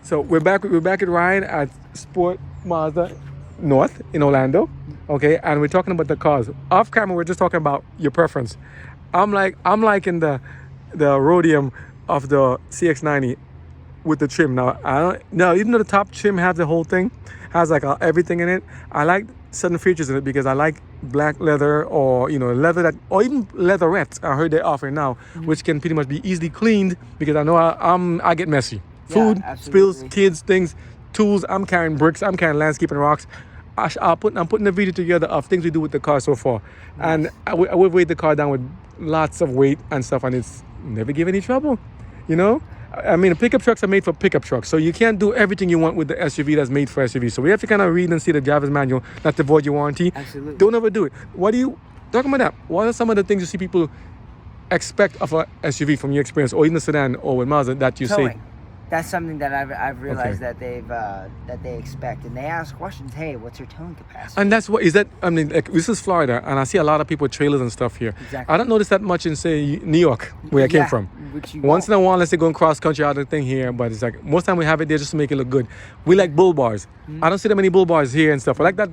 So we're back. We're back at Ryan at Sport Mazda North in Orlando. Okay, and we're talking about the cars. Off camera, we're just talking about your preference. I'm like in the rhodium of the CX-90 with the trim. Now I don't. No, even though the top trim has the whole thing, has like everything in it. I like certain features in it because I like black leather or leather that or even leatherette. I heard they're offering now, which can pretty much be easily cleaned because I know I get messy. Food, absolutely. spills, kids, things, tools. I'm carrying bricks. I'm carrying landscaping rocks. I'm putting a video together of things we do with the car so far, and I would weight the car down with lots of weight and stuff, and it's never give any trouble. I mean, pickup trucks are made for pickup trucks, so you can't do everything you want with the SUV that's made for SUV. So we have to kind of read and see the driver's manual, not to void your warranty. Absolutely. Don't ever do it. Talking about that? What are some of the things you see people expect of a SUV from your experience, or even a sedan or with Mazda that you Towing. say? That's something that I've realized Okay. that they expect, and they ask questions. Hey, what's your towing capacity? And that's what is that? I mean, like, this is Florida, and I see a lot of people with trailers and stuff here. Exactly. I don't notice that much in say New York, where I came Yeah, from. which you Once in won't. a while, let's say going cross country out of the thing here, but it's like most time we have it there just to make it look good. We like bull bars. I don't see that many bull bars here and stuff. I like that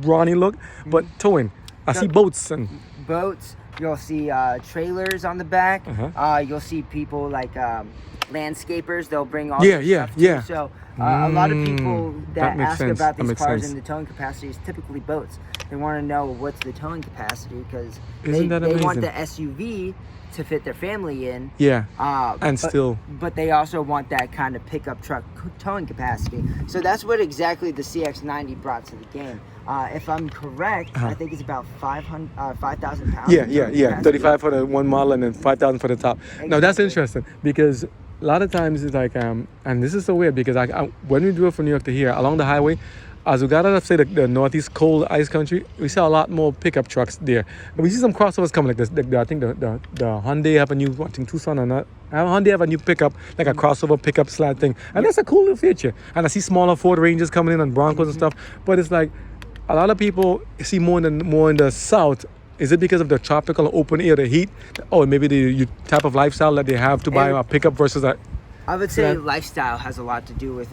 brawny look, but towing. I see boats and Boats. You'll see trailers on the back. You'll see people like landscapers. They'll bring all Yeah, this yeah, stuff too. yeah. So a lot of people that that makes ask sense. about That these makes cars sense. and the towing capacity is typically boats. They want to know what's the towing capacity because Isn't that they want amazing? the SUV to fit their family in. yeah, But still. but they also want that kind of pickup truck towing capacity. So that's what exactly the CX-90 brought to the game. If I'm correct, I think it's about 5,000 pounds. Yeah, of yeah, towing yeah. capacity. 35 for the one model and then 5,000 for the top. Now that's Exactly. interesting because a lot of times it's like, and this is so weird because when we drove from New York to here along the highway, as we got out of say the northeast cold ice country, we saw a lot more pickup trucks there. And we see some crossovers coming like this. I think the Hyundai have a new, I think Tucson or not. Hyundai have a new pickup, like a crossover pickup slide thing, and that's a cool little feature. And I see smaller Ford Rangers coming in and Broncos and stuff, but it's like. A lot of people see more in the south. Is it because of the tropical open air, the heat, or maybe the type of lifestyle that they have to buy a pickup versus a? I would say Yeah. lifestyle has a lot to do with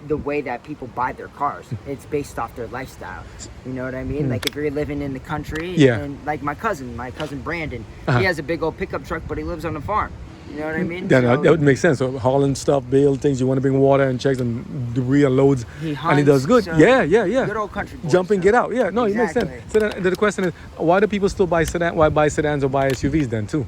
the way that people buy their cars. It's based off their lifestyle. You know what I mean? Like if you're living in the country, Yeah. and like my cousin Brandon, Uh-huh. he has a big old pickup truck, but he lives on a farm. You know what I mean? Then So that would make sense. So hauling stuff, bale things. You want to bring water and checks and debris and loads, he and he does good. hunts, so Yeah. Good old country boy, Jump and so- get out. Yeah, no, it makes sense. Exactly. So then the question is, why do people still buy sedan? Why buy sedans or buy SUVs then too?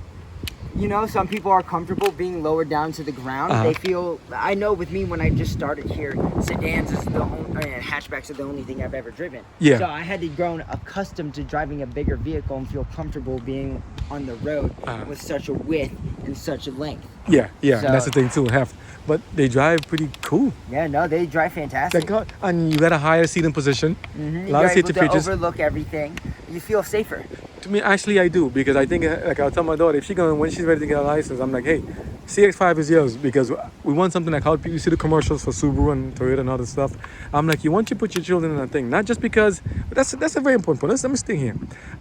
You know, some people are comfortable being lowered down to the ground. Uh-huh. They feel. I know with me when I just started here, sedans is the only, hatchbacks are the only thing I've ever driven. Yeah. So I had to grow accustomed to driving a bigger vehicle and feel comfortable being on the road with such a width and such a length. Yeah, So- that's the thing too. But they drive pretty cool. Yeah, no, they drive fantastic. And you got a higher seating position. A lot You're of able safety to features. overlook everything. You feel safer. To me, actually, I do because I think, like, I'll tell my daughter if when she's ready to get a license, I'm like, hey, CX-5 is yours because we want something like how you see the commercials for Subaru and Toyota and other stuff. I'm like, you want to put your children in a thing, not just because that's a very important point. Let me stay here.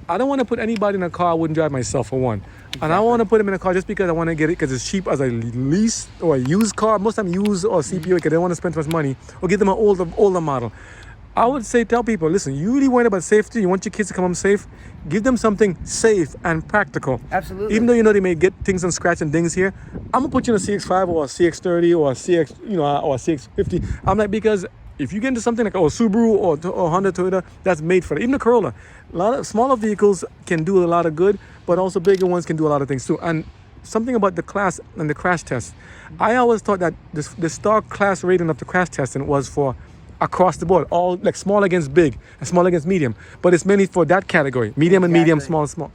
I don't want to put anybody in a car I wouldn't drive myself for one, and I want to put them in a car just because I want to get it because it's cheap as a lease or a used car. Most time used or CPO because they don't want to spend too much money or give them an older model. I would say tell people, listen, you really worried about safety, you want your kids to come home safe, give them something safe and practical. Absolutely. Even though you know they may get things and scratch and dings here, I'm gonna put you in a CX-5 or a CX-30 or a CX, or a CX-50. I'm like, because if you get into something like Subaru or Honda, Toyota, that's made for it. Even the Corolla. A lot of smaller vehicles can do a lot of good, but also bigger ones can do a lot of things too. And something about the class and the crash test. I always thought that the star class rating of the crash testing was for across the board, all like small against big and small against medium, but it's mainly for that category, medium and medium, Exactly. small.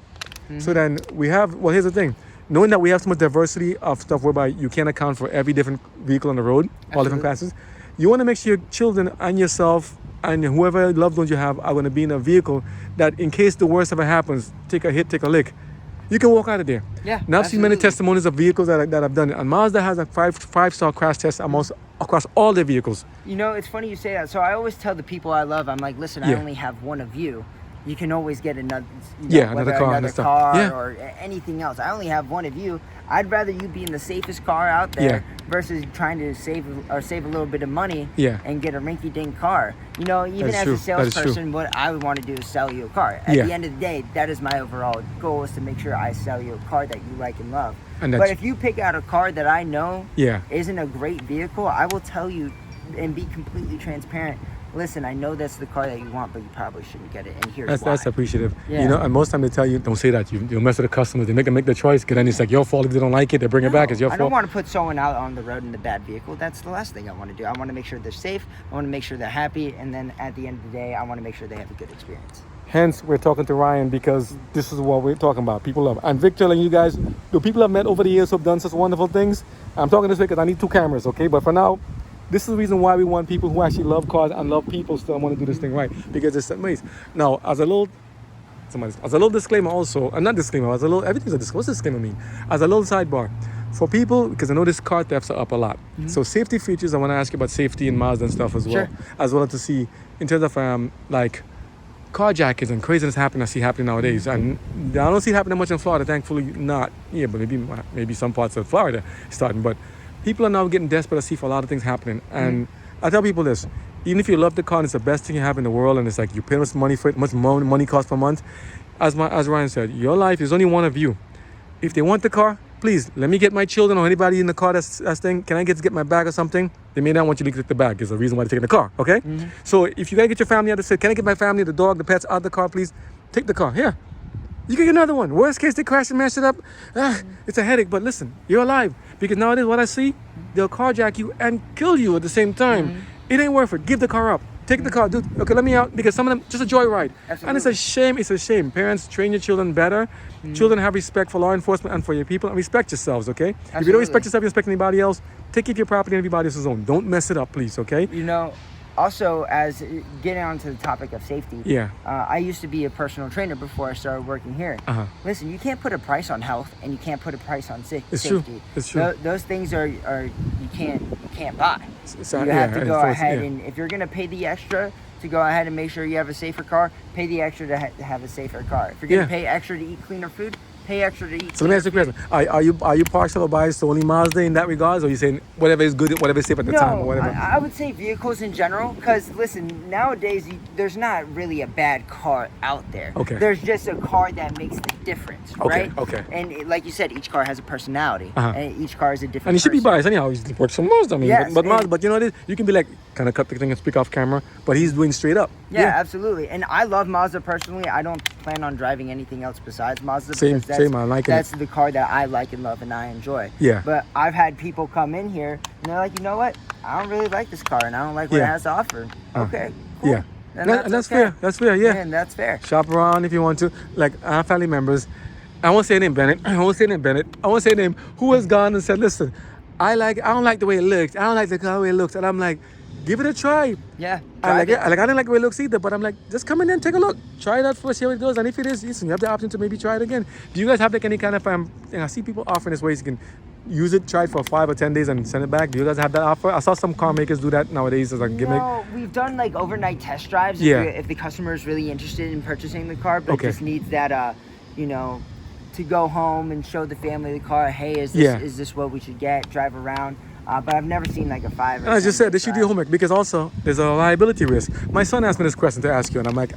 So then we have, well, here's the thing. Knowing that we have so much diversity of stuff whereby you can't account for every different vehicle on the road, all different classes, you want to make sure your children and yourself and whoever loved ones you have are going to be in a vehicle that in case the worst ever happens, take a hit, take a lick, you can walk out of there. Yeah, Now I've seen many absolutely. testimonies of vehicles that have done it, and Mazda has a five-star crash test across all their vehicles. You know, it's funny you say that. So I always tell the people I love, I'm like, listen, I Yeah. only have one of you. You can always get another, Another car and another stuff. car Yeah. or anything else. I only have one of you. I'd rather you be in the safest car out there versus trying to save a little bit of money Yeah. and get a rinky-dink car. You know, even That's as true. a That is true. salesperson, what I would want to do is sell you a car. At Yeah. the end of the day, that is my overall goal, is to make sure I sell you a car that you like and love. And But that's- if you pick out a car that I know Yeah. isn't a great vehicle, I will tell you and be completely transparent. Listen, I know that's the car that you want, but you probably shouldn't get it, and here's why. That's appreciative. Yeah. You know, and most time they tell you, don't say that. You'll mess with the customers. They make them make the choice. Because then it's like your fault if they don't like it. They bring it back. It's your I fault. don't want to put someone out on the road in a bad vehicle. That's the last thing I want to do. I want to make sure they're safe. I want to make sure they're happy. And then at the end of the day, I want to make sure they have a good experience. Hence, we're talking to Ryan because this is what we're talking about. People love. And Vic telling you guys, the people I've met over the years who have done such wonderful things. I'm talking this way because I need 2 cameras, okay? But for now, this is the reason why we want people who actually love cars and love people still want to do this thing right, because it's amazing. Now, as a little disclaimer also, not disclaimer, everything's a disclaimer. What's disclaimer mean? As a little sidebar, for people, because I know this car thefts are up a lot. So safety features, I want to ask you about safety in Mazda and stuff as well. Sure. As well as to see, in terms of like, carjackings and craziness happening I see happening nowadays. And I don't see it happening much in Florida, thankfully not. Yeah, but maybe some parts of Florida starting. But people are now getting desperate to see for a lot of things happening. And I tell people this, even if you love the car and it's the best thing you have in the world and it's like you pay much money for it, much money costs per month, as Ryan said, your life is only one of you. If they want the car, please let me get my children or anybody in the car that's thing. Can I get my bag or something? They may not want you to take the bag. There's a reason why they're taking the car, okay? So if you gotta get your family out of the can I get my family, the dog, the pets out of the car, please? Take the car. Here. You can get another one. Worst case, they crash and mess it up. It's a headache, but listen, you're alive. Because nowadays, what I see, they'll carjack you and kill you at the same time. It ain't worth it. Give the car up. Take the car, dude. Okay, let me out, because some of them just a joyride. Absolutely. And it's a shame. It's a shame. Parents, train your children better. Children, have respect for law enforcement and for your people, and respect yourselves. Okay. If you don't Absolutely. respect yourself, you respect anybody else. Take care of your property and everybody else's own. Don't mess it up, please. Okay. You know, also, as getting onto the topic of safety, Yeah. I used to be a personal trainer before I started working here. Listen, you can't put a price on health, and you can't put a price on It's true. safety. It's true. Those things are you can't buy. So, You have to and go enforce- ahead yeah. and if you're gonna pay the extra to go ahead and make sure you have a safer car, pay the extra to have a safer car. If you're gonna Yeah. pay extra to eat cleaner food, pay extra to eat. So let me ask you a question: Are you partial or biased to only Mazda in that regards, or are you saying whatever is good, whatever is safe at the time, or whatever? I would say vehicles in general, because listen, nowadays there's not really a bad car out there. Okay. There's just a car that makes the difference, Okay, right? okay. And like you said, each car has a personality, Uh-huh. and each car is a different. And you should be person. biased anyhow. He works for Mazda. I mean, Yes, but Mazda, and- but you know what it is? You can be like, kind of cut the thing and speak off camera, but he's doing straight up. Yeah, absolutely. And I love Mazda personally. I don't plan on driving anything else besides Mazda. Same, because same. I like it. That's the car that I like and love and I enjoy. Yeah. But I've had people come in here and they're like, you know what? I don't really like this car and I don't like what Yeah. it has to offer. Okay, cool. Yeah. Then And that's okay. fair. That's fair. Yeah. And that's fair. Shop around if you want to. Like our family members, I won't say name Bennett. I won't say name who has gone and said, listen, I don't like the way it looks. I don't like the way it looks. And I'm like, give it a try. Yeah. I like drive it. I didn't like the way it looks either, but I'm like, just come in and take a look. Try it out first, see how it goes. And if it is, listen, you have the option to maybe try it again. Do you guys have like any kind of I see people offering this ways you can use it, try it for 5 or 10 days and send it back. Do you guys have that offer? I saw some car makers do that nowadays as a gimmick. No, we've done like overnight test drives Yeah. if the customer is really interested in purchasing the car, but Okay. just needs that, to go home and show the family the car. Hey, is this what we should get? Drive around. But I've never seen like a 5 or I just 10 said they should do homework because also there's a liability risk. My son asked me this question to ask you, and I'm like,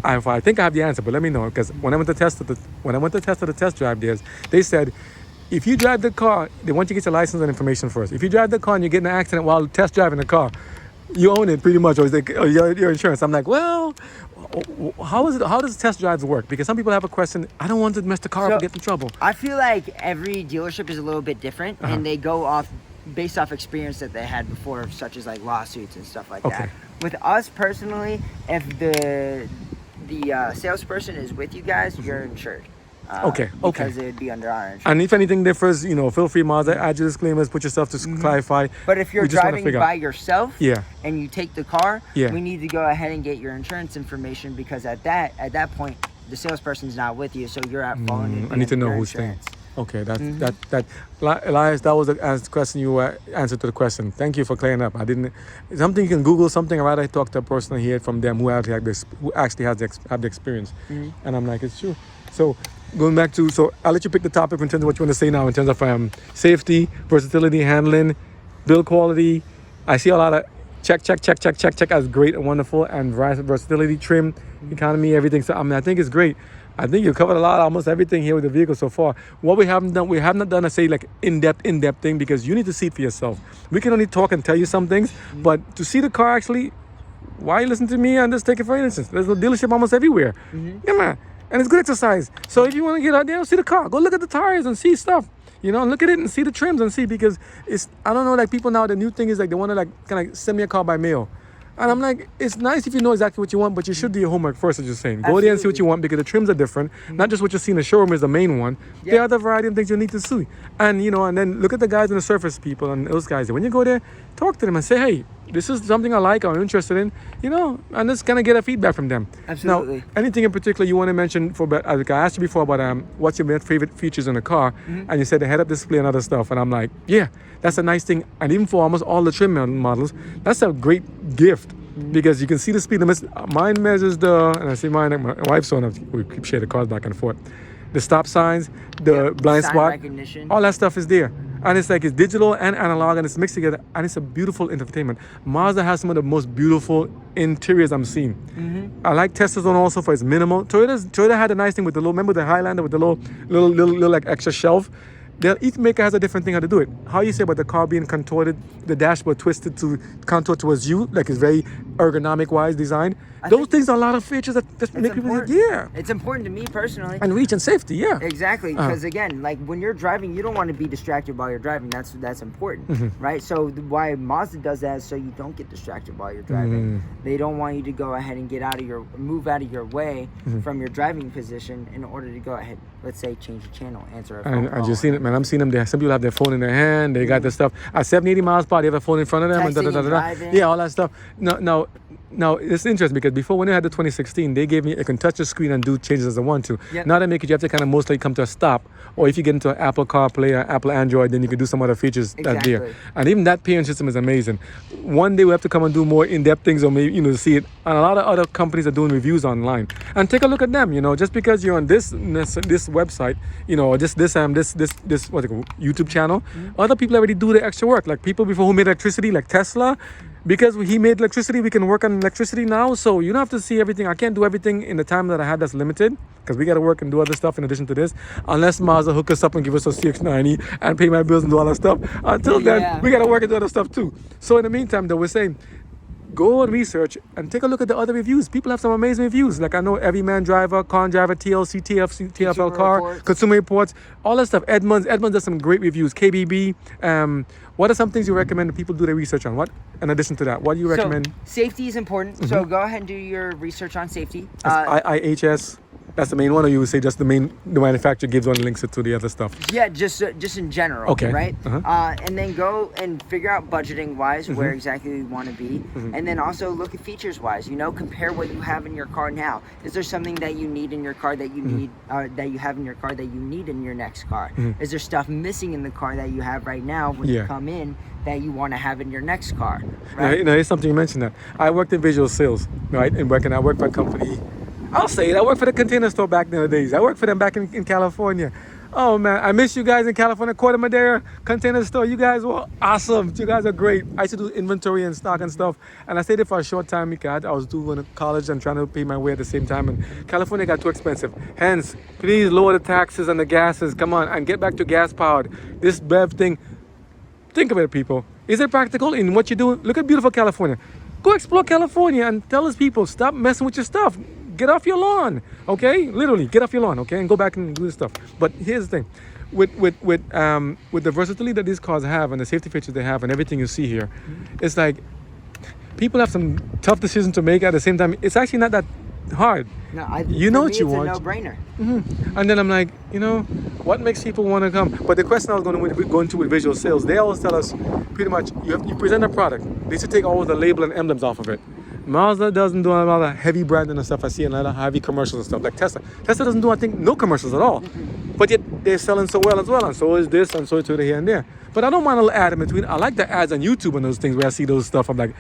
I think I have the answer, but let me know because when I went to test the test drive, they said if you drive the car, they want you to get your license and information first. If you drive the car and you get in an accident while test driving the car, you own it pretty much, or your insurance. I'm like, well, how does test drives work? Because some people have a question. I don't want to mess the car up and get in trouble. I feel like every dealership is a little bit different, and they go based off experience that they had before, such as like lawsuits and stuff like that. With us personally, if the salesperson is with you guys, you're insured. Because it would be under our insurance. And if anything differs, feel free, Mazda, add your disclaimers, put yourself to clarify. But if you're driving by yourself and you take the car, Yeah. we need to go ahead and get your insurance information because at that point, the salesperson's not with you, so you're at fault. I need to know who's staying. Okay, Elias, that was the question you answered to the question. Thank you for clearing up. I didn't. Something you can Google something. I'd rather talk to a person and hear it from them who actually have the experience. And I'm like, it's true. So going back to, I'll let you pick the topic in terms of what you want to say now in terms of safety, versatility, handling, build quality. I see a lot of check as great and wonderful, and versatility, trim, economy, everything. So I mean, I think it's great. I think you covered a lot, almost everything here with the vehicle so far. What we haven't done, we have not done a say like in-depth thing, because you need to see it for yourself. We can only talk and tell you some things, but to see the car actually, why listen to me and just take it for instance? There's a dealership almost everywhere. Yeah, man. And it's good exercise. So if you want to get out there, see the car. Go look at the tires and see stuff. You know, look at it and see the trims and see, because it's, I don't know, like people now, the new thing is like they want to like kind of send me a car by mail. And I'm like, it's nice if you know exactly what you want, but you should do your homework first, as you're saying. Go there and see what you want, because the trims are different. Not just what you see in the showroom is the main one. There are other variety of things you need to see. And, you know, and then look at the guys on the surface people and those guys. When you go there, talk to them and say, hey, this is something I like, I'm interested in, you know, and just kind of get a feedback from them. Absolutely. Now, anything in particular you want to mention for, like I asked you before about what's your favorite features in the car, and you said the head-up display and other stuff, and I'm like, yeah, that's a nice thing. And even for almost all the trim models, that's a great gift. Because you can see the speed limits. Mine measures and I see mine, my wife's on, we keep sharing the cars back and forth. The stop signs, the blind sign spot, recognition. all that stuff is there. And it's like, it's digital and analog, and it's mixed together, and it's a beautiful entertainment. Mazda has some of the most beautiful interiors I'm seeing. I like Tesla's one also for its minimal. Toyota had a nice thing with the little, remember the Highlander with the little like extra shelf? Each maker has a different thing how to do it. How you say about the car being contorted, the dashboard twisted to contour towards you, like it's very ergonomic wise designed. Those things are a lot of features that make people think, yeah. It's important to me personally. And reach and safety, yeah. Exactly, because again, like when you're driving, you don't want to be distracted while you're driving. That's important, right? So why Mazda does that is so you don't get distracted while you're driving. They don't want you to go ahead and move out of your way from your driving position in order to go ahead, let's say, change the channel, answer a phone call. I just seen it, man. I'm seeing them there. Some people have their phone in their hand. They got their stuff at 70, 80 miles per hour. They have a phone in front of them. Texting Yeah, all that stuff. Now, it's interesting because before, when I had the 2016, they gave me, I can touch the screen and do changes as I want to. Now they make it, you have to kind of mostly come to a stop. Or if you get into an Apple CarPlay or Apple Android, then you can do some other features that's there. And even that payment system is amazing. One day we have to come and do more in-depth things, or maybe, you know, see it. And a lot of other companies are doing reviews online. And take a look at them, you know, just because you're on this website, you know, or this what's it called, YouTube channel, other people already do the extra work. Like people before who made electricity, like Tesla. Because he made electricity, we can work on electricity now. So you don't have to see everything. I can't do everything in the time that I have that's limited, because we got to work and do other stuff in addition to this. Unless Mazda hook us up and give us a CX-90 and pay my bills and do all that stuff. Until then, we got to work and do other stuff too. So in the meantime, though, we're saying, go and research and take a look at the other reviews. People have some amazing reviews. Like I know Everyman Driver, Con Driver, TLC, TFL Car, Consumer Reports, all that stuff. Edmunds does some great reviews. KBB. What are some things you recommend that people do their research on? What, in addition to that, what do you recommend? So, safety is important. So go ahead and do your research on safety. IHS. That's the main one, or you would say just the manufacturer gives one, links it to the other stuff? Yeah, just in general, okay. Right? And then go and figure out budgeting wise where exactly you want to be, and then also look at features wise. You know, compare what you have in your car now. Is there something that you need in your car that you need, that you have in your car that you need in your next car? Is there stuff missing in the car that you have right now when you come in that you want to have in your next car? Right? Now, here's something you mentioned that I worked in visual sales, right? And I worked for a company. I'll say it. I worked for the Container Store back in the days. I worked for them back in California. Oh man, I miss you guys in California. Corte Madera Container Store. You guys were awesome. You guys are great. I used to do inventory and stock and stuff. And I stayed there for a short time because I was doing college and trying to pay my way at the same time. And California got too expensive. Hence, please lower the taxes and the gases. Come on, and get back to gas powered. This BEV thing. Think of it, people. Is it practical in what you do? Look at beautiful California. Go explore California and tell us people, stop messing with your stuff. Get off your lawn, okay? Literally, get off your lawn, okay? And go back and do this stuff. But here's the thing. With the versatility that these cars have and the safety features they have and everything you see here, it's like people have some tough decisions to make at the same time. It's actually not that hard. No, you know what you want. It's a no-brainer. And then I'm like, you know, what makes people want to come? But the question I was going to with visual sales, they always tell us pretty much you present a product. They should take all the label and emblems off of it. Mazda doesn't do a lot of heavy branding and stuff. I see a lot of heavy commercials and stuff like Tesla. Tesla doesn't do, I think, no commercials at all. But yet they're selling so well as well. And so is this, and so is here and there. But I don't mind a little ad in between. I like the ads on YouTube and those things where I see those stuff. I'm like,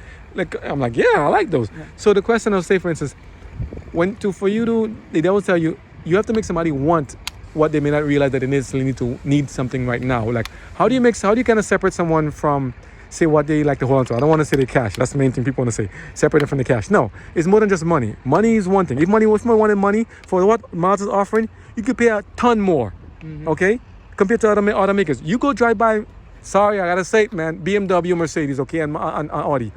yeah, I like those. Yeah. So the question of, say, for instance, they always tell you, you have to make somebody want what they may not realize that they necessarily need something right now. Like, how do you kind of separate someone from say what they like to hold on to. I don't want to say the cash. That's the main thing people want to say. Separate it from the cash. No, it's more than just money. Money is one thing. If someone wanted money for what Mazda's offering, you could pay a ton more. Okay? Compared to other automakers. You go drive by, sorry, I gotta say it, man, BMW, Mercedes, okay, and Audi.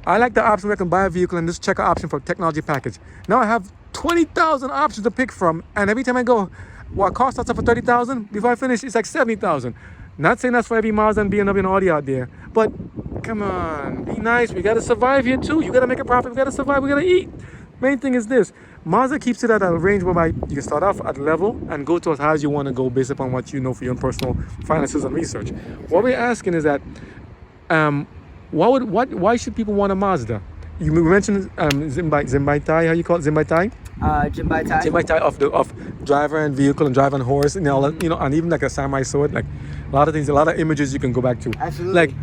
I like the option where I can buy a vehicle and just check an option for technology package. Now I have 20,000 options to pick from, and every time I go, well, cost starts off for 30,000. Before I finish, it's like 70,000. Not saying that's for every Mazda and BMW and Audi out there, but come on, be nice. We gotta survive here too. You gotta make a profit. We gotta survive. We gotta eat. Main thing is this: Mazda keeps it at a range whereby you can start off at level and go to as high as you want to go based upon what you know for your own personal finances and research. What we're asking is that, why should people want a Mazda? You mentioned Zimbaitai, how you call it, Zimbaitai? Jimbaitai. Zimbaitai of driver and vehicle and driver and horse, and all that, and even like a samurai sword, like a lot of things, a lot of images you can go back to. Absolutely. Like,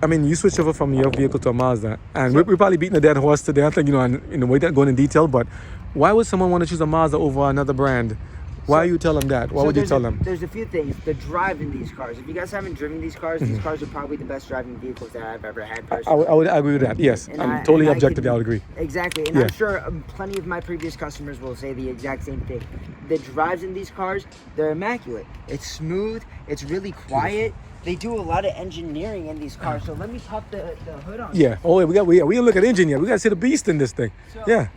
I mean, you switch over from your vehicle to a Mazda, and we're probably beating a dead horse today. I think, and in a way that going in detail, but why would someone want to choose a Mazda over another brand? Why you tell them that? Why would you tell them? There's a few things. The drive in these cars. If you guys haven't driven these cars are probably the best driving vehicles that I've ever had personally. I would agree with that. Yes, I'm totally objective. I would agree. Exactly, and I'm sure plenty of my previous customers will say the exact same thing. The drives in these cars, they're immaculate. It's smooth. It's really quiet. They do a lot of engineering in these cars. So let me pop the hood on. Yeah. Oh, we didn't look at engine yet. We got to see the beast in this thing. So, yeah.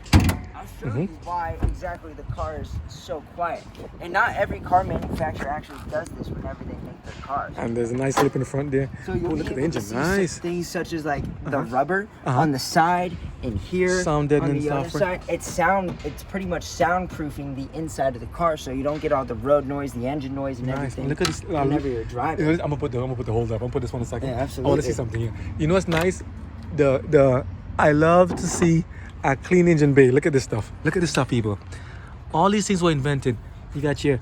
I'll show you why exactly the car is so quiet. And not every car manufacturer actually does this whenever they make their cars. And there's a nice lip in the front there. So you'll look at the engine. Nice. Things such as like the rubber on the side and here sound deadening on the software. other side. It's pretty much soundproofing the inside of the car, so you don't get all the road noise, the engine noise, and everything. Look at this. Whenever you're driving. I'm gonna put the hold up. I'm gonna put this one in a second. Yeah, absolutely. I want to see something here. You know what's nice? I love to see a clean engine bay. Look at this stuff. Look at this stuff, people. All these things were invented. You got your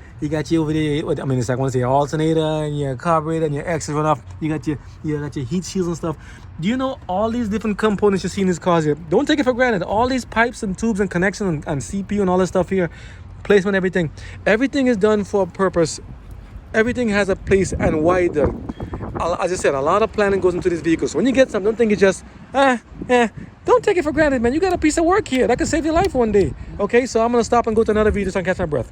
over there. I mean, it's like I want to say your alternator and your carburetor and your exhaust run off. You got your heat shields and stuff. Do you know all these different components you see in these cars here? Don't take it for granted. All these pipes and tubes and connections and CPU and all this stuff here, placement, everything. Everything is done for a purpose. Everything has a place and why done. As I said, a lot of planning goes into these vehicles. When you get some, don't think it's just don't take it for granted, man. You got a piece of work here that could save your life one day. Okay, so I'm gonna stop and go to another video so I can catch my breath.